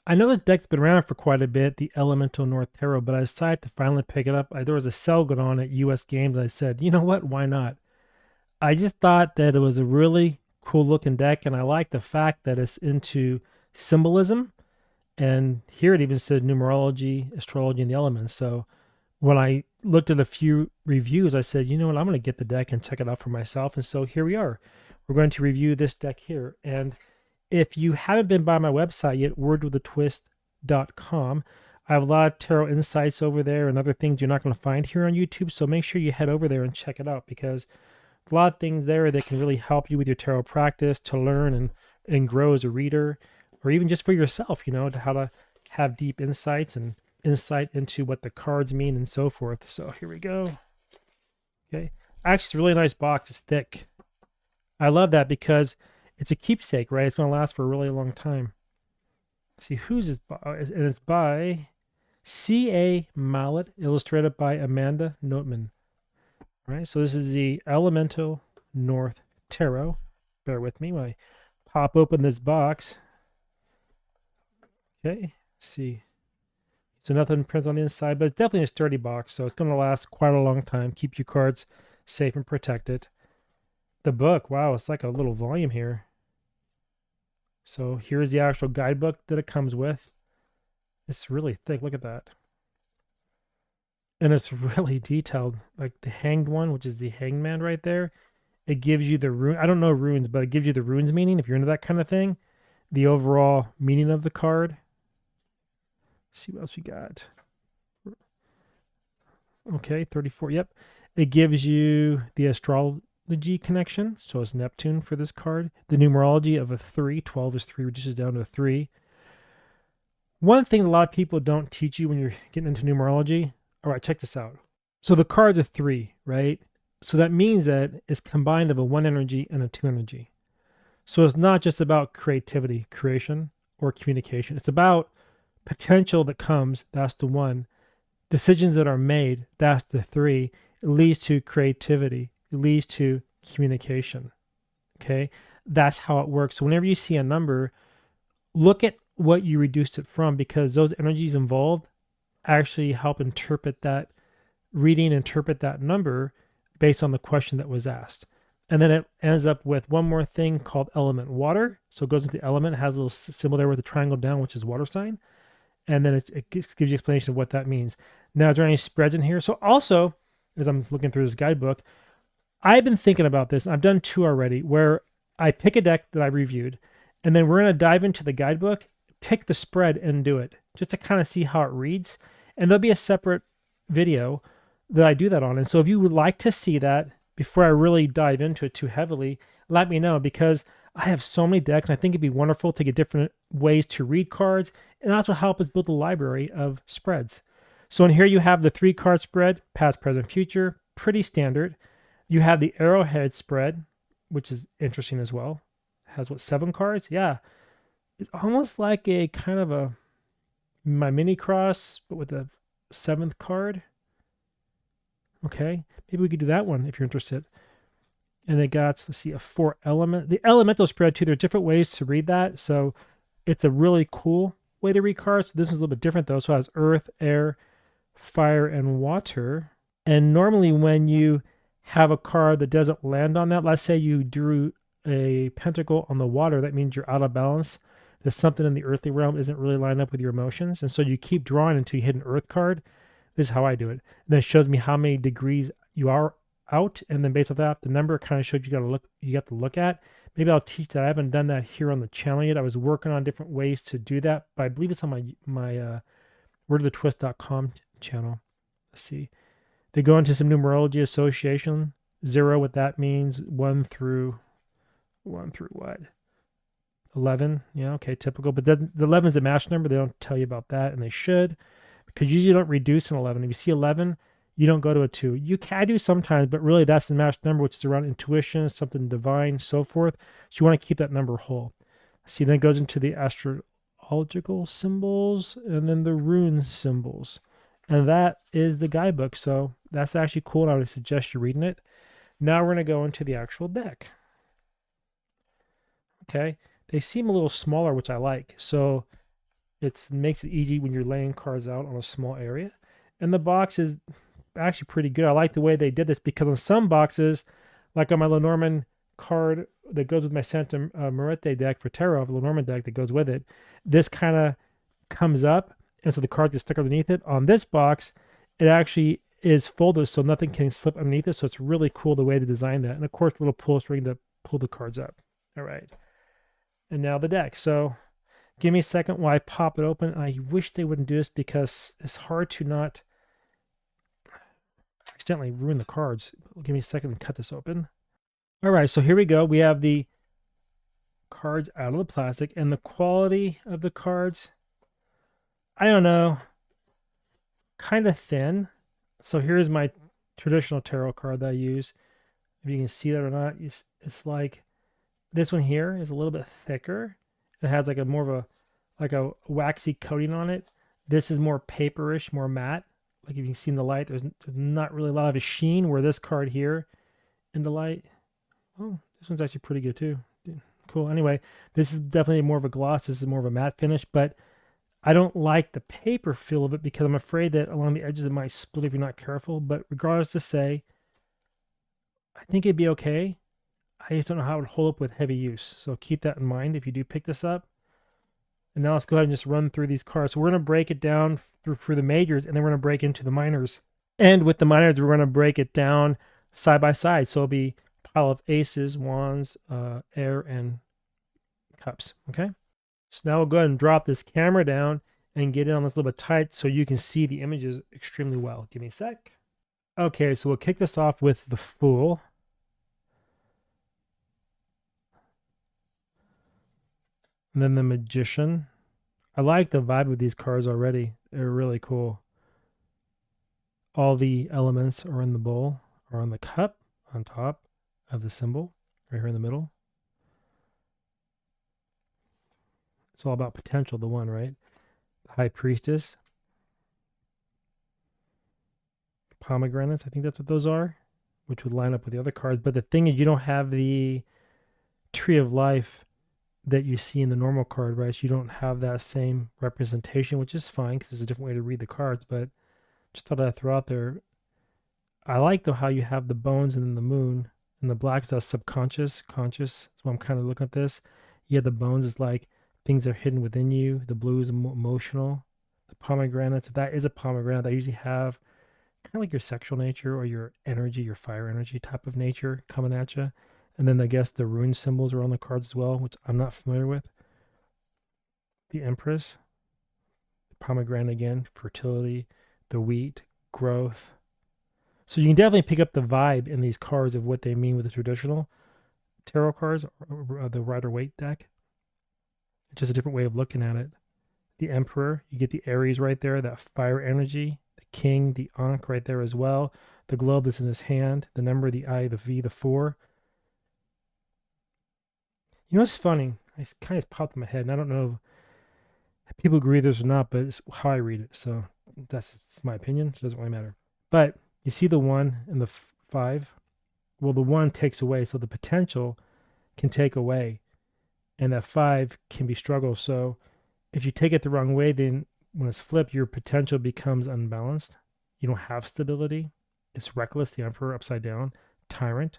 I know the deck's been around for quite a bit, the Elemental North Tarot, but I decided to finally pick it up. There was a sale going on at US Games, and I said, you know what? Why not? I just thought that it was a really cool looking deck, and I like the fact that it's into symbolism. And here it even said numerology, astrology, and the elements. So when I looked at a few reviews, I said, you know what? I'm going to get the deck and check it out for myself. And so here we are. We're going to review this deck here. And if you haven't been by my website yet, wordwithatwist.com, I have a lot of tarot insights over there and other things you're not going to find here on YouTube. So make sure you head over there and check it out, because a lot of things there that can really help you with your tarot practice, to learn and grow as a reader, or even just for yourself, to how to have deep insights and insight into what the cards mean and so forth. So here we go. Okay. Actually, it's a really nice box. It's thick. I love that because it's a keepsake, right? It's going to last for a really long time. Let's see, who's this by? And it's by C.A. Mallet, illustrated by Amanda Notman. All right, so this is the Elemental North Tarot. Bear with me while I pop open this box. Okay, let's see. So nothing prints on the inside, but it's definitely a sturdy box, so it's going to last quite a long time. Keep your cards safe and protected. The book, wow, it's like a little volume here. So here's the actual guidebook that it comes with. It's really thick, look at that. And it's really detailed, like the hanged one, which is the hangman right there. It gives you the rune. I don't know runes, but it gives you the runes meaning, if you're into that kind of thing. The overall meaning of the card. Let's see what else we got. Okay, 34. Yep. It gives you the astrology connection. So it's Neptune for this card. The numerology of a 3. 12 is 3, reduces down to a 3. One thing a lot of people don't teach you when you're getting into numerology. All right, check this out. So the card's a 3, right? So that means that it's combined of a 1 energy and a 2 energy. So it's not just about creativity, creation, or communication. It's about potential that comes, that's the 1. Decisions that are made, that's the 3. It leads to creativity. It leads to communication. Okay? That's how it works. So whenever you see a number, look at what you reduced it from, because those energies involved actually help interpret that reading, interpret that number based on the question that was asked. And then it ends up with one more thing called element water. So it goes into the element, has a little symbol there with a triangle down, which is water sign. And then it gives you explanation of what that means. Now, is there any spreads in here? So also, as I'm looking through this guidebook, I've been thinking about this. I've done 2 already, where I pick a deck that I reviewed, and then we're going to dive into the guidebook, pick the spread, and do it, just to kind of see how it reads. And there'll be a separate video that I do that on. And so if you would like to see that before I really dive into it too heavily, let me know, because I have so many decks, and I think it'd be wonderful to get different ways to read cards, and that's what help us build a library of spreads. So in here you have the 3-card spread, past, present, future, pretty standard. You have the arrowhead spread, which is interesting as well. Has 7 cards? Yeah. It's almost like a kind of my mini cross, but with a 7th card. Okay, maybe we could do that one if you're interested. And they got, let's see, a 4 element. The elemental spread too, there are different ways to read that. So it's a really cool way to read cards. So this is a little bit different though. So it has earth, air, fire, and water. And normally when you have a card that doesn't land on that, let's say you drew a pentacle on the water, that means you're out of balance. There's something in the earthly realm isn't really lined up with your emotions. And so you keep drawing until you hit an earth card. This is how I do it. And then it shows me how many degrees you are out, and then based on that, the number kind of shows you got to look at. Maybe I'll teach that. I haven't done that here on the channel yet. I was working on different ways to do that, but I believe it's on my wordwithatwist.com channel. Let's see. They go into some numerology association. 0, what that means. 1 through what? 11. Yeah, okay, typical. But then the 11 is a match number. They don't tell you about that, and they should, because usually you don't reduce an 11. If you see 11, you don't go to a 2. You can do sometimes, but really that's the match number, which is around intuition, something divine, so forth. So you want to keep that number whole. See, then it goes into the astrological symbols and then the rune symbols. And that is the guidebook. So that's actually cool, and I would suggest you reading it. Now we're going to go into the actual deck. Okay. They seem a little smaller, which I like. So It makes it easy when you're laying cards out on a small area. And the box is actually pretty good. I like the way they did this because on some boxes, like on my Lenormand card that goes with my Santa Muerte deck for tarot, the Lenormand deck that goes with it, this kind of comes up, and so the cards get stuck underneath it. On this box, it actually is folded so nothing can slip underneath it. So it's really cool the way they designed that. And of course, a little pull string to pull the cards up. All right. And now the deck. So give me a second while I pop it open. I wish they wouldn't do this because it's hard to not accidentally ruin the cards. Give me a second and cut this open. All right, so here we go. We have the cards out of the plastic, and the quality of the cards, I don't know, kind of thin. So here's my traditional tarot card that I use. If you can see that or not, it's like this one here is a little bit thicker. It has like a more of a waxy coating on it. This is more paperish, more matte. Like if you can see in the light, there's not really a lot of a sheen, where this card here in the light, oh, this one's actually pretty good too. Cool. Anyway, this is definitely more of a gloss. This is more of a matte finish, but I don't like the paper feel of it because I'm afraid that along the edges it might split if you're not careful. But regardless to say, I think it'd be okay. I just don't know how it would hold up with heavy use. So keep that in mind if you do pick this up. And now let's go ahead and just run through these cards. So we're going to break it down through the majors, and then we're going to break into the minors. And with the minors, we're going to break it down side by side. So it'll be a pile of aces, wands, air, and cups. Okay? So now we'll go ahead and drop this camera down and get it on this little bit tight so you can see the images extremely well. Give me a sec. Okay, so we'll kick this off with the Fool. And then the Magician. I like the vibe of these cards already. They're really cool. All the elements are in the bowl, or on the cup, on top of the symbol, right here in the middle. It's all about potential, the one, right? The High Priestess. Pomegranates, I think that's what those are, which would line up with the other cards. But the thing is, you don't have the Tree of Life that you see in the normal card, right? You don't have that same representation, which is fine because it's a different way to read the cards. But just thought I'd throw out there. I like though how you have the bones and then the moon, and the black is subconscious, conscious. So I'm kind of looking at this. Yeah, the bones is like things are hidden within you. The blue is emotional. The pomegranates, if that is a pomegranate, I usually have kind of like your sexual nature or your energy, your fire energy type of nature coming at you. And then I guess the rune symbols are on the cards as well, which I'm not familiar with. The Empress, the pomegranate again, fertility, the wheat, growth. So you can definitely pick up the vibe in these cards of what they mean with the traditional tarot cards, or the Rider-Waite deck. It's just a different way of looking at it. The Emperor, you get the Aries right there, that fire energy. The King, the Ankh right there as well. The globe that's in his hand, the number, the I, the V, the 4. You know what's funny? I kind of popped in my head, and I don't know if people agree with this or not, but it's how I read it. So that's my opinion. So it doesn't really matter. But you see the 1 and the 5? Well, the 1 takes away, so the potential can take away. And that 5 can be struggle. So if you take it the wrong way, then when it's flipped, your potential becomes unbalanced. You don't have stability. It's reckless, the Emperor upside down, tyrant.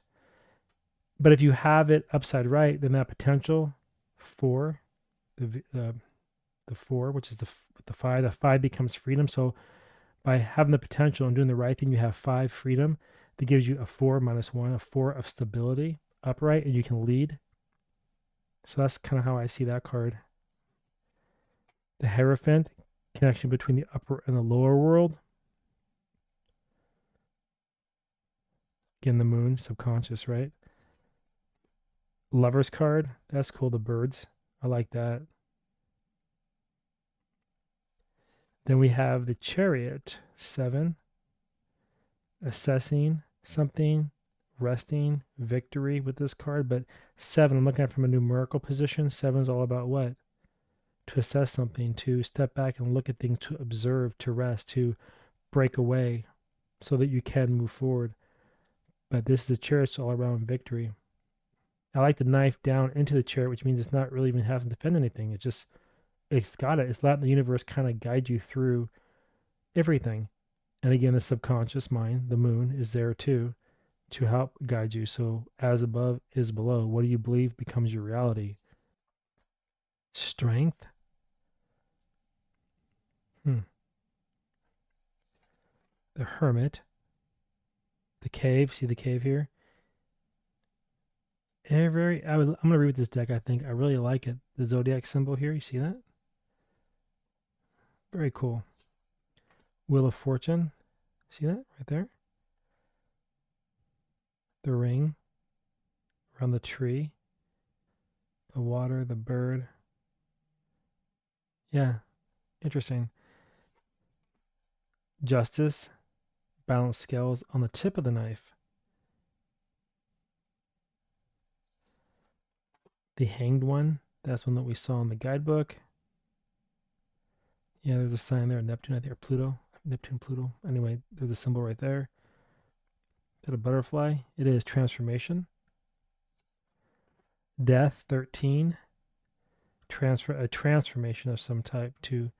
But if you have it upside right, then that potential 4, the 4, which is the 5, the 5 becomes freedom. So by having the potential and doing the right thing, you have 5 freedom. That gives you a 4 minus 1, a 4 of stability upright, and you can lead. So that's kind of how I see that card. The Hierophant, connection between the upper and the lower world. Again, the moon, subconscious, right? Lover's card, that's cool. The birds, I like that. Then we have the Chariot, 7. Assessing something, resting, victory with this card. But 7, I'm looking at it from a numerical position. 7 is all about what? To assess something, to step back and look at things, to observe, to rest, to break away so that you can move forward. But this is the Chariot, it's all around victory. I like the knife down into the chariot, which means it's not really even having to defend anything. It's it's got it. It's letting the universe kind of guide you through everything. And again, the subconscious mind, the moon, is there too to help guide you. So, as above is below. What do you believe becomes your reality? Strength. Hmm. The hermit. The cave. See the cave here? I'm going to read with this deck, I think. I really like it. The zodiac symbol here. You see that? Very cool. Wheel of Fortune. See that right there? The ring around the tree. The water, the bird. Yeah, interesting. Justice, balanced scales on the tip of the knife. The hanged one, that's one that we saw in the guidebook. Yeah, there's a sign there, Neptune, I think, or Pluto. Neptune, Pluto. Anyway, there's a symbol right there. Is that a butterfly? It is transformation. Death, 13. A transformation of some type to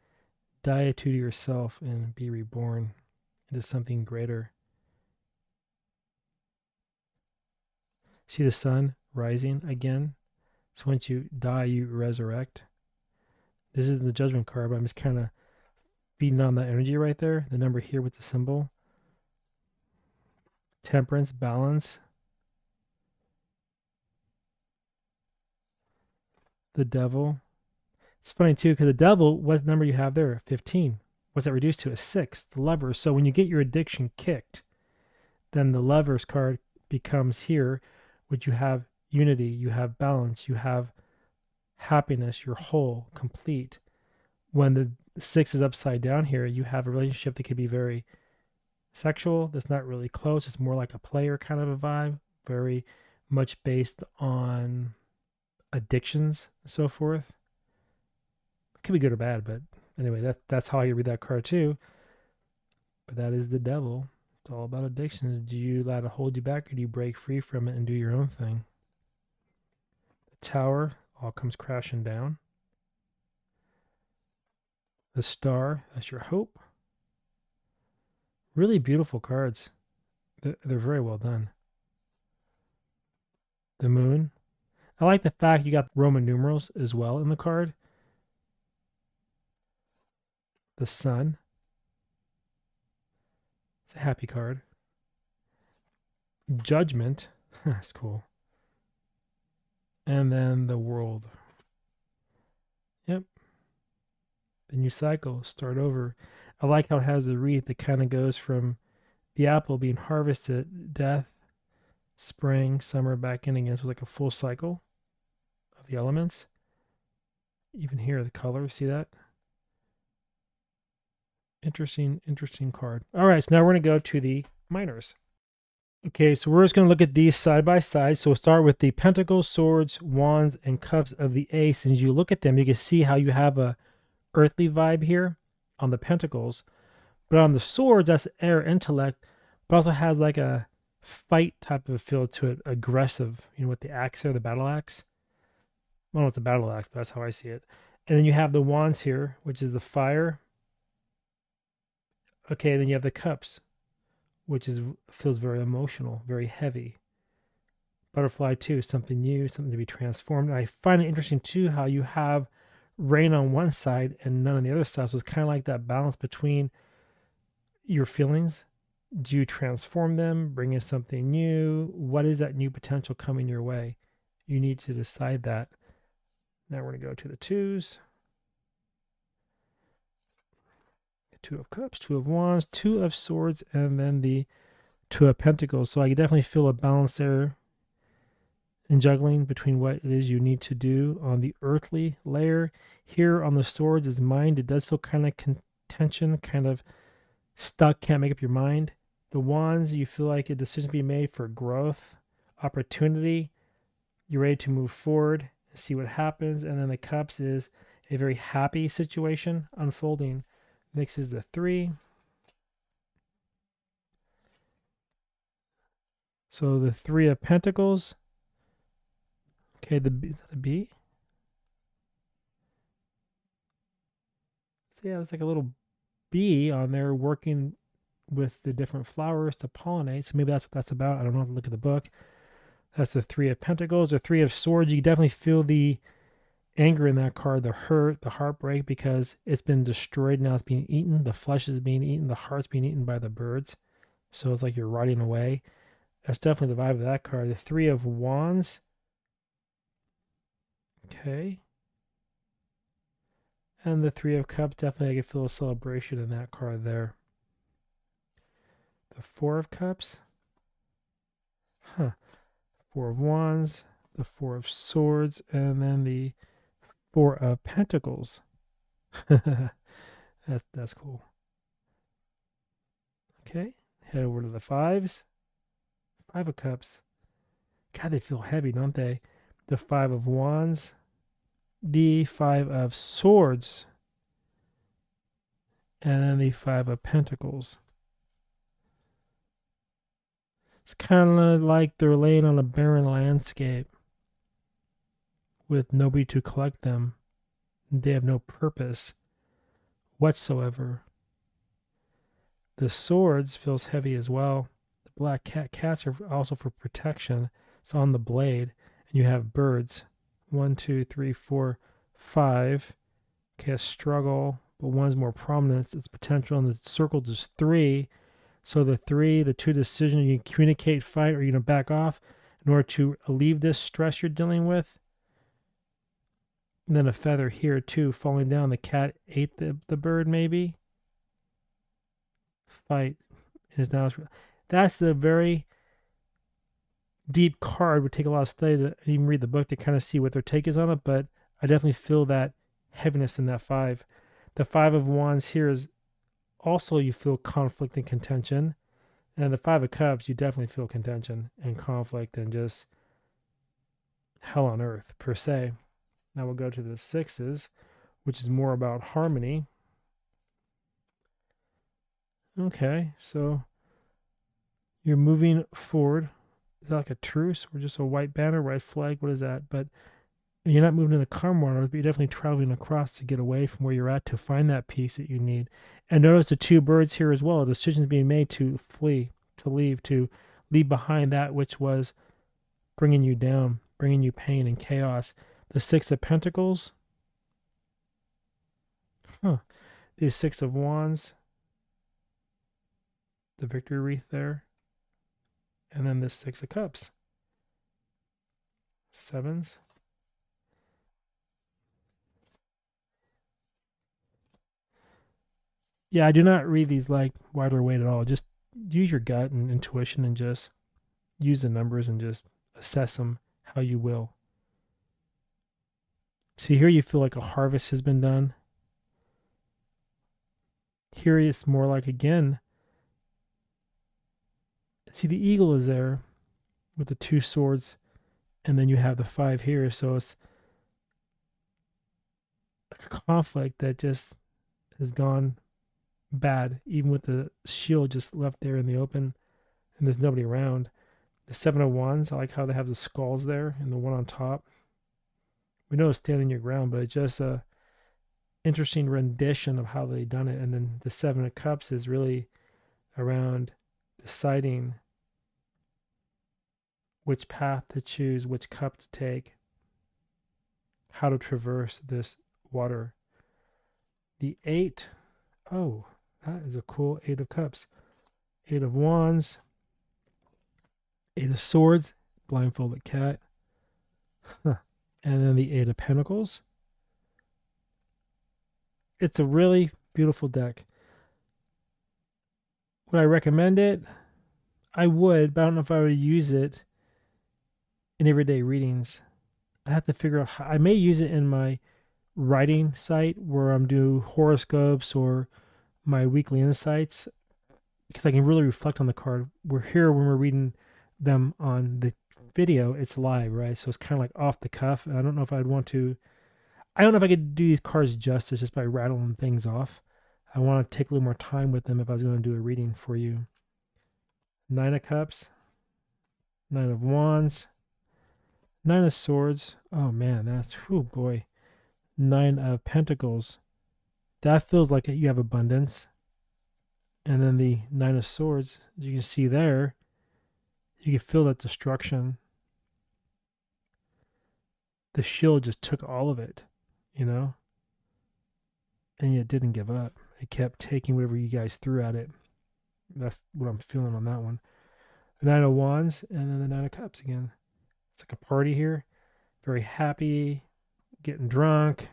die to yourself and be reborn into something greater. See the sun rising again? So once you die, you resurrect. This is the judgment card, but I'm just kind of feeding on that energy right there. The number here with the symbol. Temperance, balance. The devil. It's funny too, because the devil, what number you have there? 15. What's that reduced to? A 6, the lover. So when you get your addiction kicked, then the lover's card becomes here, which you have unity, you have balance, you have happiness, you're whole, complete. When the 6 is upside down here, you have a relationship that could be very sexual, that's not really close. It's more like a player kind of a vibe, very much based on addictions and so forth. It could be good or bad, but anyway, that's how I read that card too. But that is the devil. It's all about addictions. Do you allow it to hold you back, or do you break free from it and do your own thing? The tower all comes crashing down. The star, that's your hope. Really beautiful cards. They're very well done. The moon. I like the fact you got Roman numerals as well in the card. The sun. It's a happy card. Judgment. That's cool. And then the world. Yep. The new cycle. Start over. I like how it has a wreath that kind of goes from the apple being harvested, death, spring, summer, back in again. So it's like a full cycle of the elements. Even here, the colors. See that? Interesting card. All right, so now we're going to go to the minors. Okay, so we're just going to look at these side by side. So we'll start with the pentacles, swords, wands, and cups of the ace. And as you look at them, you can see how you have a earthly vibe here on the pentacles. But on the swords, that's air intellect, but also has like a fight type of a feel to it, aggressive, with the axe there, the battle axe. Well, it's a battle axe, but that's how I see it. And then you have the wands here, which is the fire. Okay, then you have the cups, which feels very emotional, very heavy. Butterfly too, something new, something to be transformed. And I find it interesting too how you have rain on one side and none on the other side. So it's kind of like that balance between your feelings. Do you transform them, bring in something new? What is that new potential coming your way? You need to decide that. Now we're going to go to the twos. Two of cups, two of wands, two of swords, and then the two of pentacles. So I definitely feel a balance there in juggling between what it is you need to do on the earthly layer. Here on the swords is mind. It does feel kind of contention, kind of stuck, can't make up your mind. The wands, you feel like a decision to be made for growth, opportunity. You're ready to move forward and see what happens. And then the cups is a very happy situation unfolding. Mixes the 3. So the 3 of pentacles. Okay, the B. yeah, it's like a little bee on there working with the different flowers to pollinate. So maybe that's what that's about. I don't know. Have to look at the book. That's the Three of Pentacles. The Three of Swords. You definitely feel the anger in that card, the hurt, the heartbreak, because it's been destroyed. Now it's being eaten. The flesh is being eaten. The heart's being eaten by the birds. So it's like you're riding away. That's definitely the vibe of that card. The Three of Wands. Okay. And the Three of Cups. Definitely I can feel a celebration in that card there. The Four of Cups. Huh. Four of Wands. The Four of Swords. And then the Four of Pentacles. that's cool. Okay. Head over to the fives. Five of Cups. God, they feel heavy, don't they? The Five of Wands. The Five of Swords. And then the Five of Pentacles. It's kind of like they're laying on a barren landscape with nobody to collect them. They have no purpose whatsoever. The swords feels heavy as well. The black cats are also for protection. It's on the blade. And you have birds. 1, 2, 3, 4, 5. Okay, a struggle, but one's more prominent. It's potential, and the circle is 3. So the 3, the 2 decision, you communicate, fight, or you're going to back off in order to alleviate this stress you're dealing with. And then a feather here too, falling down. The cat ate the bird, maybe. Fight is now. That's a very deep card. Would take a lot of study to even read the book to kind of see what their take is on it. But I definitely feel that heaviness in that 5. The 5 of Wands here is also you feel conflict and contention. And the 5 of Cups, you definitely feel contention and conflict and just hell on earth per se. Now we'll go to the 6s, which is more about harmony. Okay, so you're moving forward. Is that like a truce or just a white banner, white flag? What is that? But you're not moving in the calm waters, but you're definitely traveling across to get away from where you're at to find that peace that you need. And notice the 2 birds here as well. Decisions being made to flee, to leave behind that which was bringing you down, bringing you pain and chaos. The 6 of Pentacles. The 6 of Wands. The victory wreath there. And then the 6 of Cups. 7s. Yeah, I do not read these like wider weight at all. Just use your gut and intuition and just use the numbers and just assess them how you will. See, here you feel like a harvest has been done. Here it's more like, again, see, the eagle is there with the 2 swords, and then you have the 5 here. So it's like a conflict that just has gone bad, even with the shield just left there in the open, and there's nobody around. The 7 of Wands, I like how they have the skulls there and the one on top. We know it's standing your ground, but it's just a interesting rendition of how they done it. And then the 7 of Cups is really around deciding which path to choose, which cup to take, how to traverse this water. The 8, oh, that is a cool 8 of Cups. 8 of Wands, 8 of Swords, blindfolded cat. And then the 8 of Pentacles. It's a really beautiful deck. Would I recommend it? I would, but I don't know if I would use it in everyday readings. I have to figure out how. I may use it in my writing site where I'm doing horoscopes or my weekly insights, because I can really reflect on the card. We're here when we're reading them on the video, it's live, right? So it's kind of like off the cuff. I don't know if I'd want to. I don't know if I could do these cards justice just by rattling things off. I want to take a little more time with them if I was going to do a reading for you. 9 of Cups, 9 of Wands, 9 of Swords. Oh man, that's, oh boy. 9 of Pentacles. that feels like you have abundance. And then the Nine of Swords, as you can see there, you can feel that destruction. The shield just took all of it, you know? And yet it didn't give up. It kept taking whatever you guys threw at it. That's what I'm feeling on that one. The Nine of Wands and then the Nine of Cups again. It's like a party here. Very happy, getting drunk.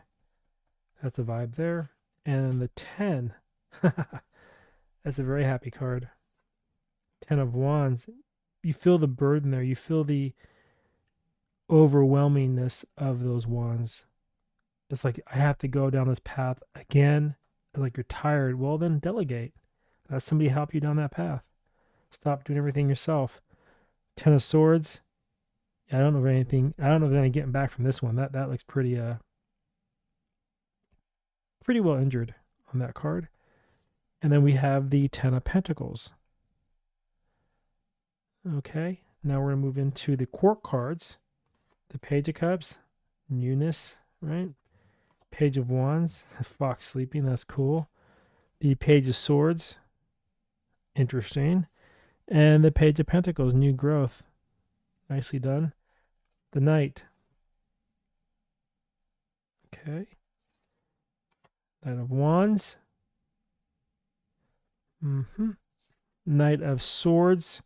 That's the vibe there. And then the 10. That's a very happy card. 10 of Wands. You feel the burden there. You feel the overwhelmingness of those wands. It's like, I have to go down this path again. Like, you're tired. Well, then delegate. Let somebody help you down that path. Stop doing everything yourself. 10 of Swords. I don't know if anything. I don't know if there's any getting back from this one. That looks pretty well injured on that card. And then we have the 10 of Pentacles. Okay, now we're going to move into the court cards. The Page of Cups, newness, right? Page of Wands, Fox sleeping, that's cool. The Page of Swords, interesting. And the Page of Pentacles, new growth. Nicely done. The Knight. Okay. Knight of Wands. Knight of Swords.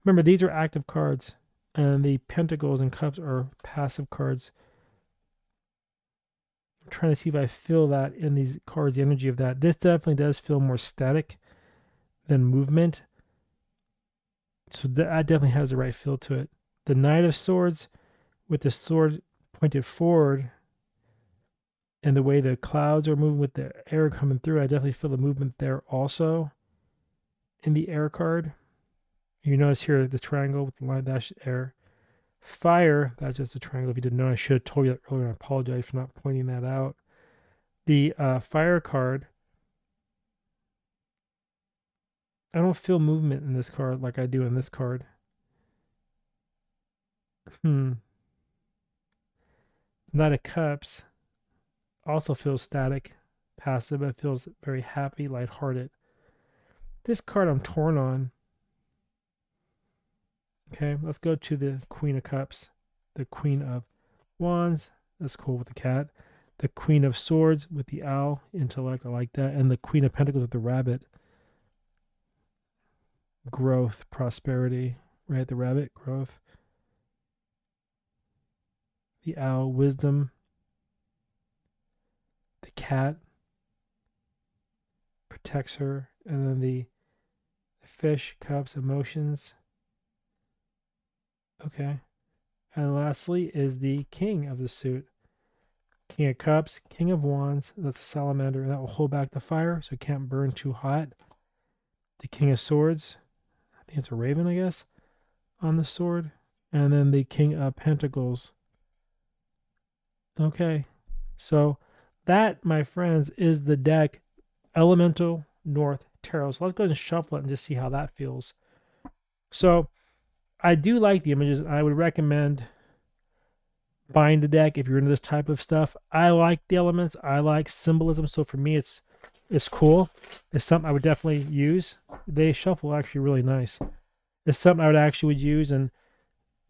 Remember, these are active cards, and the Pentacles and Cups are passive cards. I'm trying to see if I feel that in these cards, the energy of that. This definitely does feel more static than movement. So that definitely has the right feel to it. The Knight of Swords with the sword pointed forward and the way the clouds are moving with the air coming through, I definitely feel the movement there also in the air card. You notice here the triangle with the line dash air. Fire, that's just a triangle. If you didn't know, I should have told you that earlier. I apologize for not pointing that out. The fire card, I don't feel movement in this card like I do in this card. Knight of Cups also feels static, passive, but feels very happy, lighthearted. This card I'm torn on. Okay, let's go to the Queen of Cups. The Queen of Wands, that's cool with the cat. The Queen of Swords with the owl, intellect, I like that. And the Queen of Pentacles with the rabbit. Growth, prosperity, right? The rabbit, growth. The owl, wisdom. The cat protects her. And then the fish, cups, emotions. Okay. And lastly is the King of the suit. King of Cups, King of Wands. That's a salamander. That will hold back the fire so it can't burn too hot. The King of Swords. I think it's a raven, I guess, on the sword. And then the King of Pentacles. Okay. So that, my friends, is the deck Elemental North Tarot. So let's go ahead and shuffle it and just see how that feels. So I do like the images. I would recommend buying the deck if you're into this type of stuff. I like the elements. I like symbolism. So for me, it's cool. It's something I would definitely use. They shuffle actually really nice. It's something I would actually use.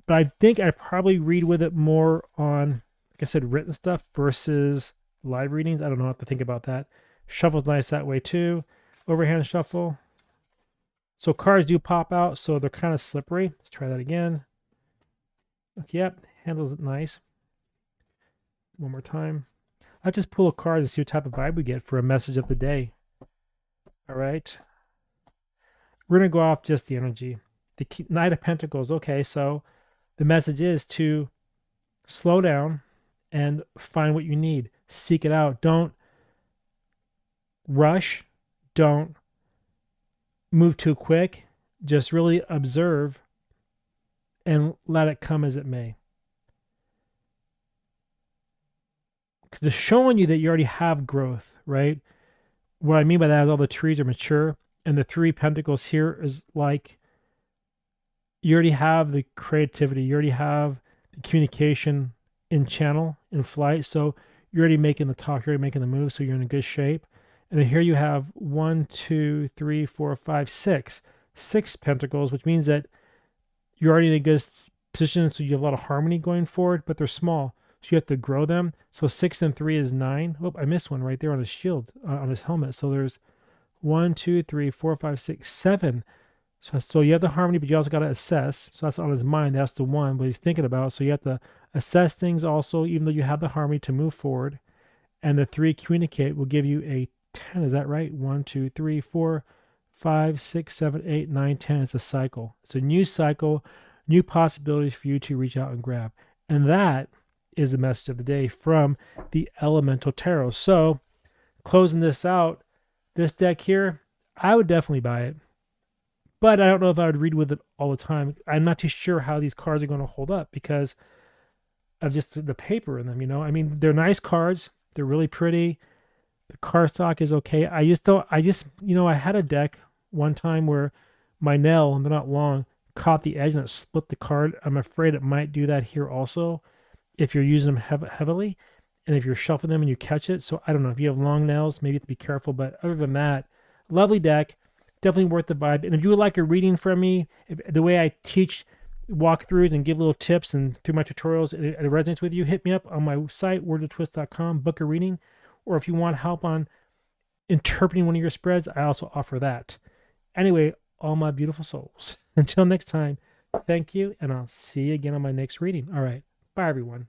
But I think I'd probably read with it more on, like I said, written stuff versus live readings. I don't know what to think about that. Shuffle's nice that way too. Overhand shuffle. So cards do pop out, so they're kind of slippery. Let's try that again. Okay, yep, handles it nice. One more time. I'll just pull a card and see what type of vibe we get for a message of the day. All right. We're going to go off just the energy. The Knight of Pentacles. Okay, so the message is to slow down and find what you need. Seek it out. Don't rush. Don't move too quick. Just really observe and let it come as it may. Because it's showing you that you already have growth, right? What I mean by that is all the trees are mature, and the Three Pentacles here is like you already have the creativity, you already have the communication in channel, in flight. So you're already making the talk, you're already making the move, so you're in a good shape. And then here you have 1, 2, 3, 4, 5, 6. 6 pentacles, which means that you're already in a good position, so you have a lot of harmony going forward, but they're small, so you have to grow them. So 6 and 3 is 9. Oh, I missed one right there on his shield, on his helmet. So there's 1, 2, 3, 4, 5, 6, 7. So you have the harmony, but you also got to assess. So that's on his mind. That's the one what he's thinking about. So you have to assess things also, even though you have the harmony to move forward. And the 3 communicate will give you a 10. Is that right? 1, 2, 3, 4, 5, 6, 7, 8, 9, 10. It's a cycle. It's a new cycle, new possibilities for you to reach out and grab. And that is the message of the day from the Elemental Tarot. So closing this out, this deck here, I would definitely buy it. But I don't know if I would read with it all the time. I'm not too sure how these cards are going to hold up because of just the paper in them, you know? I mean, they're nice cards. They're really pretty. The cardstock is okay. I had a deck one time where my nail, and they're not long, caught the edge and it split the card. I'm afraid it might do that here also if you're using them heavily and if you're shuffling them and you catch it. So I don't know. If you have long nails, maybe you have to be careful. But other than that, lovely deck. Definitely worth the vibe. And if you would like a reading from me, the way I teach walkthroughs and give little tips and through my tutorials, it resonates with you, hit me up on my site, wordofthewist.com, book a reading. Or if you want help on interpreting one of your spreads, I also offer that. Anyway, all my beautiful souls, until next time, thank you, and I'll see you again on my next reading. All right, bye, everyone.